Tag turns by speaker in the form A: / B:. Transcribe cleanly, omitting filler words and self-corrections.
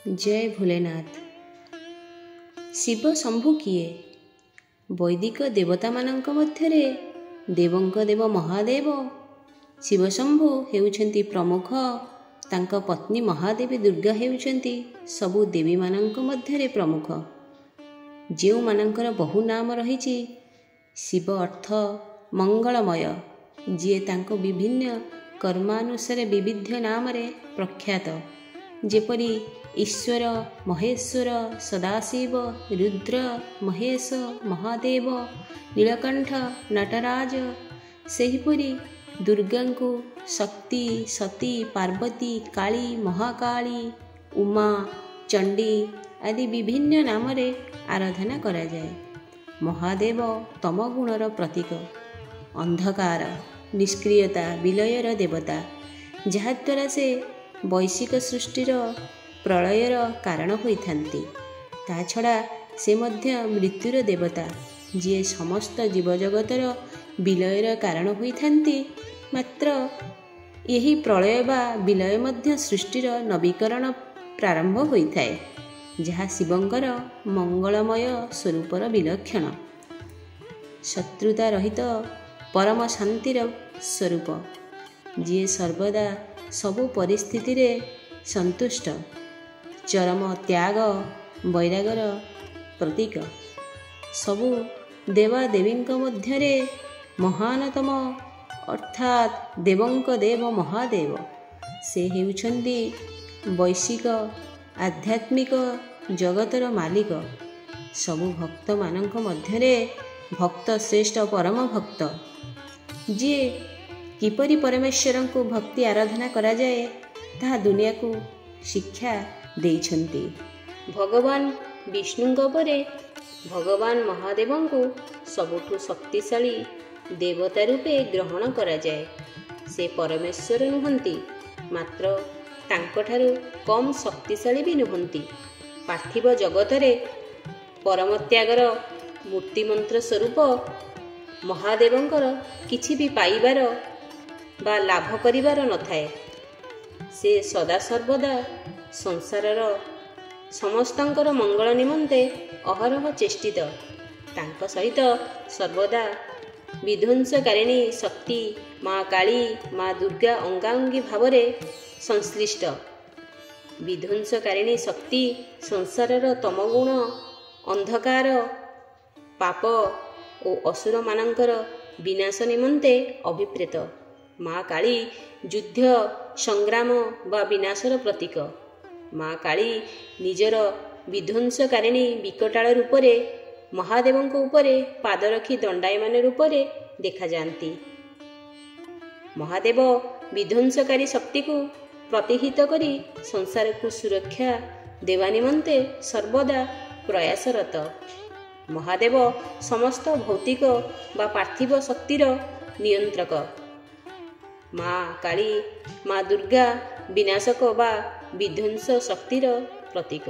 A: जय भोलेनाथ। शिव शंभु किए? वैदिक देवता मानक मध्यरे देवंक देव महादेव शिव शंभु हेउछन्ति प्रमुख। तांक पत्नी महादेवी दुर्गा हेउछन्ति सबु देवी मानक मध्यरे प्रमुख। जेउ मानकर बहु नाम रहिछि। शिव अर्थ मंगलमय, जे तांको विभिन्न कर्मानुसार विविध नाम प्रख्यात, जेपरि ईश्वर, महेश्वर, सदाशिव, रुद्र, महेश, महादेव, नीलकंठ, नटराज। सेहिपरि दुर्गा को शक्ति, सती, पार्वती, काली, महाकाली, उमा, चंडी आदि विभिन्न नाम आराधना करा जाए। महादेव तमगुणर प्रतीक, अंधकार, निष्क्रियता, विलयर देवता, जहाद्वारा से वैश्विक सृष्टिर प्रलयर कारण होइथांती। ता छड़ा से मध्य मृत्युर देवता, जे समस्त जीवजगतर विलयर कारण होइथांती। मात्र यही प्रलय बा विलय मध्य सृष्टिर नवीकरण प्रारंभ होइथाए, जहा शिवंकर मंगलमय स्वरूपर विलक्षण। शत्रुता रहित परम शांतिर स्वरूप, जे सर्वदा सबु परिस्थिति रे संतुष्ट, चरम त्याग वैरागर प्रतीक। सबु देवादेवींक मध्यरे महानतम अर्थात देवंक देव महादेव से हेउछन्ति वैश्विक आध्यात्मिक जगतर मालिक। सबु भक्त मानक मध्यरे भक्त श्रेष्ठ परम भक्त, जे किपरि परमेश्वर को भक्ति आराधना करा जाए ताहा दुनिया को शिक्षा देइछन्ति। भगवान विष्णु परे भगवान महादेव को सबुठु शक्तिशाली देवता रूपे ग्रहण करा जाए। से परमेश्वर नुहंती, मात्र तांकठारु कम शक्तिशाली भी नुहंती। पार्थिव जगतरे परम त्यागर मूर्तिमंत्र स्वरूप महादेवंकर किछि भी पाइबार बा लाभ करिबार नथाए। से सदा सर्वदा संसारर समस्तंकर मंगल निमंते अहरह चेष्टित। तांक सहित सर्वदा विध्वंसकारिणी शक्ति माँ काली, माँ दुर्गा अंगांगी भावरे संश्लिष्ट। विध्वंसकारिणी शक्ति संसारर तमगुण, अंधकार, पाप और असुर मानंकर विनाश निमंते अभिप्रेत। माँ काली युद्ध संग्राम बा विनाशर प्रतीक। माँ काली निजर विध्वंसकारिणी विकटाल रूपरे महादेवंक उपरे पाद रखी दंडायमान रूपरे देखा जाती। महादेव विध्वंसकारी शक्ति को प्रतिहित करी संसार को सुरक्षा देवा निमंते सर्वदा प्रयासरत। महादेव समस्त भौतिक बा पार्थिव शक्तिर नियंत्रक। माँ काली, माँ दुर्गा विनाशक बा विध्वंस शक्तिर प्रतीक।